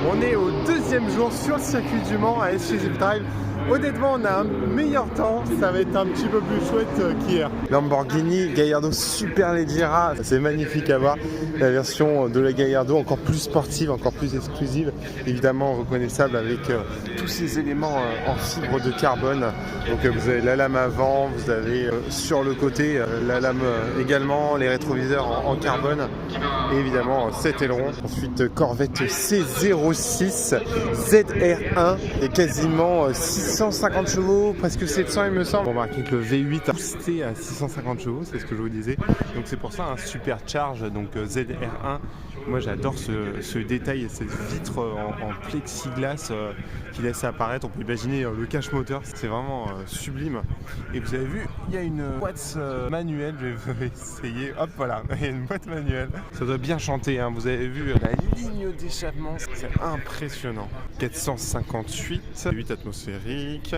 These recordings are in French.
On est au deuxième jour sur le circuit du Mans à Exclusive Drive. Honnêtement, on a un meilleur temps, ça va être un petit peu plus chouette qu'hier. Lamborghini Gallardo Superleggera, c'est magnifique à voir. La version de la Gallardo encore plus sportive, encore plus exclusive, évidemment reconnaissable avec tous ces éléments en fibre de carbone. Donc vous avez la lame avant, vous avez sur le côté la lame également, les rétroviseurs en carbone et évidemment cet aileron. Ensuite Corvette C06 ZR1 et quasiment 650 chevaux, presque 700 il me semble. Remarquez que le V8 a boosté à 650 chevaux, c'est ce que je vous disais. Donc c'est pour ça un supercharge, donc ZR1. Moi j'adore ce détail et cette vitre en plexiglas qui laisse apparaître. On peut imaginer le cache moteur, c'est vraiment sublime. Et vous avez vu, il y a une boîte manuelle, je vais essayer. Hop voilà, il y a une boîte manuelle. Ça doit bien chanter, hein. Vous avez vu la ligne d'échappement, c'est impressionnant. 458, 8 atmosphérique.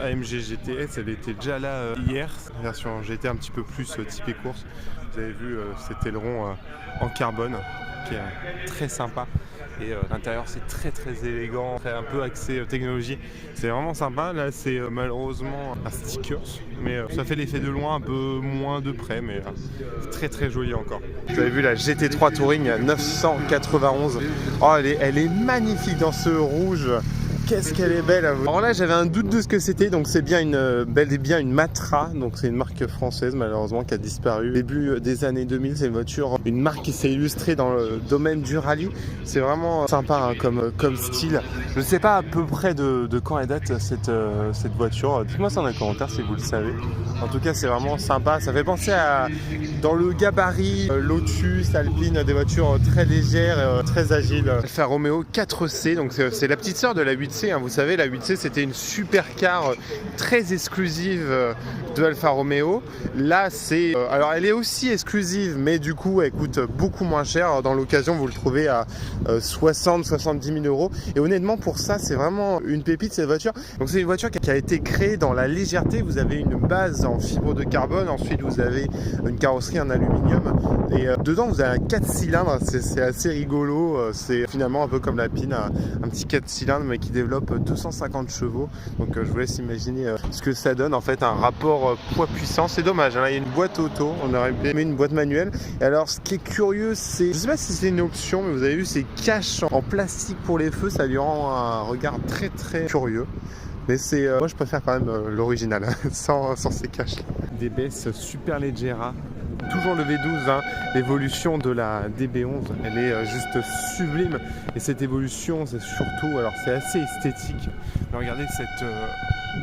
AMG GTS, elle était déjà là hier, version GT un petit peu plus typée course. Vous avez vu cet aileron en carbone qui est très sympa et l'intérieur c'est très élégant, un peu axé technologie, c'est vraiment sympa. Là c'est malheureusement un sticker mais ça fait l'effet de loin, un peu moins de près, mais c'est très joli encore. Vous avez vu la GT3 Touring 991, oh, elle est magnifique dans ce rouge. Qu'est-ce qu'elle est belle à vous. Alors là j'avais un doute de ce que c'était, donc c'est bien bel et bien une Matra, donc c'est une marque française malheureusement qui a disparu. Début des années 2000, c'est une voiture, une marque qui s'est illustrée dans le domaine du rallye. C'est vraiment sympa hein, comme style. Je ne sais pas à peu près de quand elle date cette voiture. Dites-moi ça dans les commentaires si vous le savez. En tout cas c'est vraiment sympa, ça fait penser à dans le gabarit Lotus, Alpine, des voitures très légères, très agiles. Alfa Romeo 4C, donc c'est la petite sœur de la 8C. Vous savez, la 8C c'était une supercar très exclusive de Alfa Romeo. Là c'est alors elle est aussi exclusive, mais du coup elle coûte beaucoup moins cher. Dans l'occasion vous le trouvez à 60-70 000 euros. Et honnêtement pour ça c'est vraiment une pépite cette voiture. Donc c'est une voiture qui a été créée dans la légèreté. Vous avez une base en fibre de carbone, ensuite vous avez une carrosserie en aluminium et dedans vous avez un 4 cylindres. C'est assez rigolo. C'est finalement un peu comme la Pine, un petit 4 cylindres mais qui développe 250 chevaux. Donc je vous laisse imaginer ce que ça donne en fait, un rapport poids-puissance. C'est dommage, hein, il y a une boîte auto, on aurait aimé une boîte manuelle. Et alors ce qui est curieux, c'est, je sais pas si c'est une option, mais vous avez vu ces caches en plastique pour les feux, ça lui rend un regard très curieux. Mais c'est, moi je préfère quand même l'original, sans ces caches. Des baisses Superleggera. Toujours le V12, hein. L'évolution de la DB11, elle est juste sublime. Et cette évolution, c'est surtout, alors c'est assez esthétique. Mais regardez cette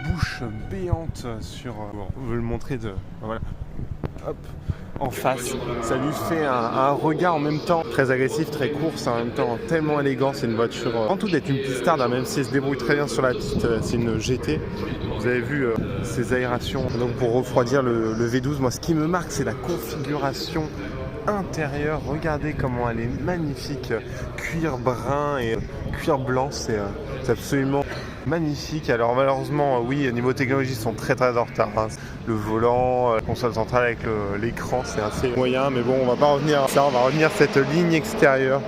bouche béante sur, on veut le montrer de, voilà, hop, en face. Ça lui fait un regard en même temps très agressif, très course, en même temps tellement élégant. C'est une voiture, en tout d'être une pistarde, hein, même si elle se débrouille très bien sur la piste, c'est une GT. Vous avez vu ces aérations, donc pour refroidir le V12, moi ce qui me marque c'est la configuration intérieure. Regardez comment elle est magnifique, cuir brun et cuir blanc, c'est absolument magnifique. Alors malheureusement oui, au niveau technologie ils sont très en retard, hein. Le volant, la console centrale avec l'écran c'est assez moyen, mais bon on va pas revenir à ça, on va revenir à cette ligne extérieure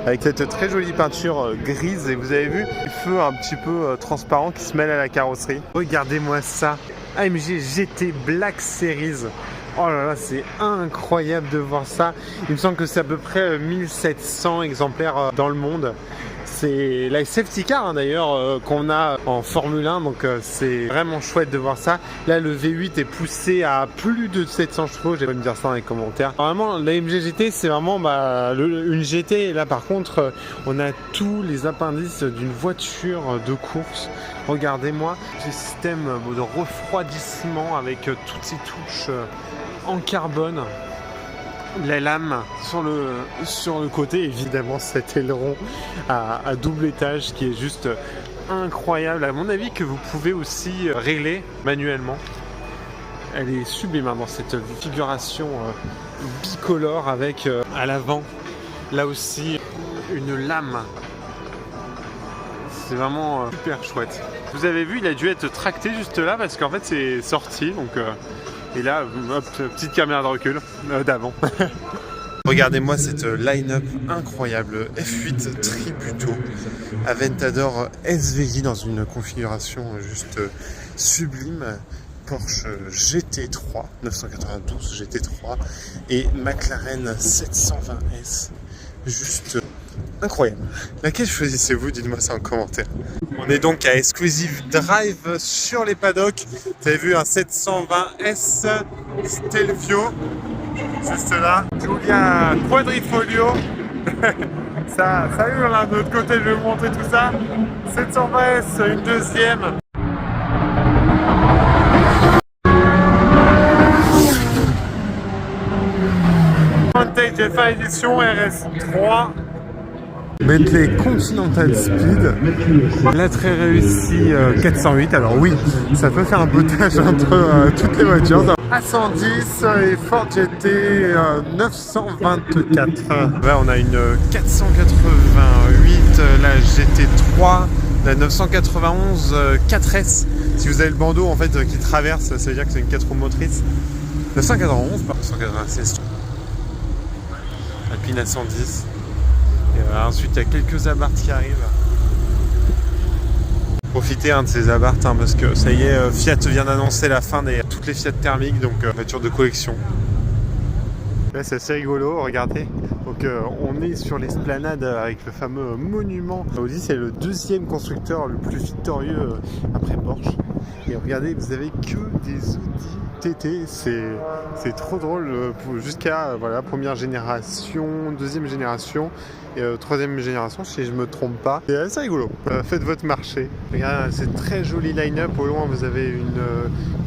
avec cette très jolie peinture grise. Et vous avez vu les feux un petit peu transparents qui se mêlent à la carrosserie. Regardez-moi ça, AMG GT Black Series. Oh là là, c'est incroyable de voir ça. Il me semble que c'est à peu près 1700 exemplaires dans le monde. C'est la safety car hein, d'ailleurs qu'on a en Formule 1, donc c'est vraiment chouette de voir ça. Là le V8 est poussé à plus de 700 chevaux, je vais me dire ça dans les commentaires. Vraiment l'AMG GT c'est vraiment une GT, et là par contre on a tous les appendices d'une voiture de course. Regardez-moi, ce système de refroidissement avec toutes ces touches en carbone. La lame sur le côté, évidemment cet aileron à double étage qui est juste incroyable, à mon avis, que vous pouvez aussi régler manuellement. Elle est sublime hein, dans cette configuration bicolore avec à l'avant là aussi une lame. C'est vraiment super chouette. Vous avez vu, il a dû être tracté juste là parce qu'en fait c'est sorti, donc et là hop, petite caméra de recul d'avant. Regardez-moi cette line-up incroyable. F8 Tributo, Aventador SVJ dans une configuration juste sublime. Porsche GT3, 992 GT3 et McLaren 720S. Juste incroyable. Laquelle choisissez-vous? Dites-moi ça en commentaire. On est donc à Exclusive Drive sur les paddocks. Vous avez vu un 720S Stelvio, juste là. Giulia Quadrifoglio. ça hurle là, de l'autre côté, je vais vous montrer tout ça. 720S, une deuxième. Vantage F1 édition RS3. Bentley Continental Speed, la très réussie 408. Alors oui, ça peut faire un bottage entre toutes les voitures. A110 et Ford GT 924. Là on a une 488, la GT3, la 991 4S. Si vous avez le bandeau en fait qui traverse, ça veut dire que c'est une 4 roues motrices. 991 par 996. Alpine A110. Et ensuite il y a quelques abarths qui arrivent. Profitez de ces abarths parce que ça y est, Fiat vient d'annoncer la fin de toutes les Fiat thermiques, donc voiture de collection. Là c'est assez rigolo, regardez. Donc on est sur l'esplanade avec le fameux monument. Audi c'est le deuxième constructeur le plus victorieux après Porsche. Et regardez, vous avez que des Audi TT, c'est trop drôle jusqu'à voilà, première génération, deuxième génération et troisième génération si je me trompe pas. C'est assez rigolo. Faites votre marché. Regardez, c'est très joli line-up. Au loin vous avez une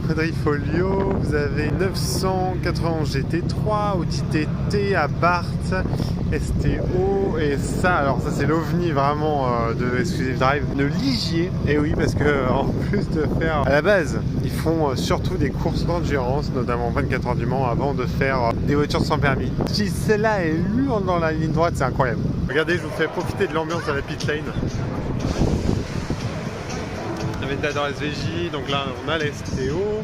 Quadrifoglio, vous avez 991 GT3, Audi TT, Abarth, STO et ça, alors ça c'est l'ovni vraiment de Exclusive Drive, le Ligier. Et oui, parce que en plus de faire à la base, ils font surtout des courses d'endurance, notamment 24 heures du Mans avant de faire des voitures sans permis. Si celle-là est hurle dans la ligne droite, c'est incroyable. Regardez, je vous fais profiter de l'ambiance de la pit lane. Aventador SVJ, donc là on a la STO,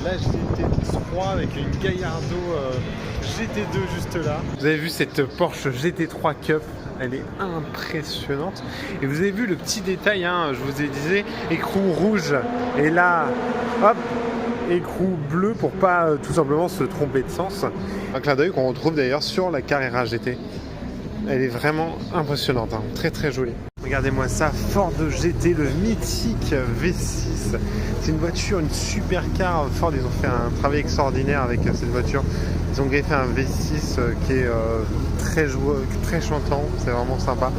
la GT3 avec une Gallardo GT2 juste là. Vous avez vu cette Porsche GT3 Cup, elle est impressionnante. Et vous avez vu le petit détail, je vous ai dit, écrou rouge et là, hop, écrou bleu pour pas tout simplement se tromper de sens. Un clin d'œil qu'on retrouve d'ailleurs sur la Carrera GT. Elle est vraiment impressionnante, très très jolie. Regardez-moi ça, Ford GT, le mythique V6. C'est une voiture, une super car. Ford, ils ont fait un travail extraordinaire avec cette voiture. Ils ont greffé un V6 qui est très chantant, c'est vraiment sympa.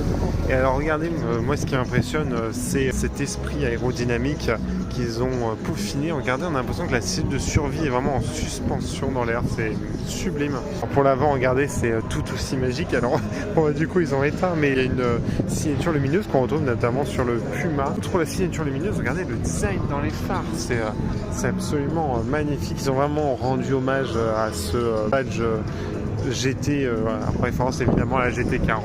Et alors regardez, moi ce qui m'impressionne, c'est cet esprit aérodynamique qu'ils ont peaufiné. Regardez, on a l'impression que la cellule de survie est vraiment en suspension dans l'air, c'est sublime. Alors pour l'avant, regardez, c'est tout aussi magique. Alors du coup ils ont éteint, mais il y a une signature lumineuse qu'on retrouve notamment sur le Puma. Outre la signature lumineuse, regardez le design dans les phares, c'est absolument magnifique. Ils ont vraiment rendu hommage à ce badge GT, en préférence évidemment la GT40.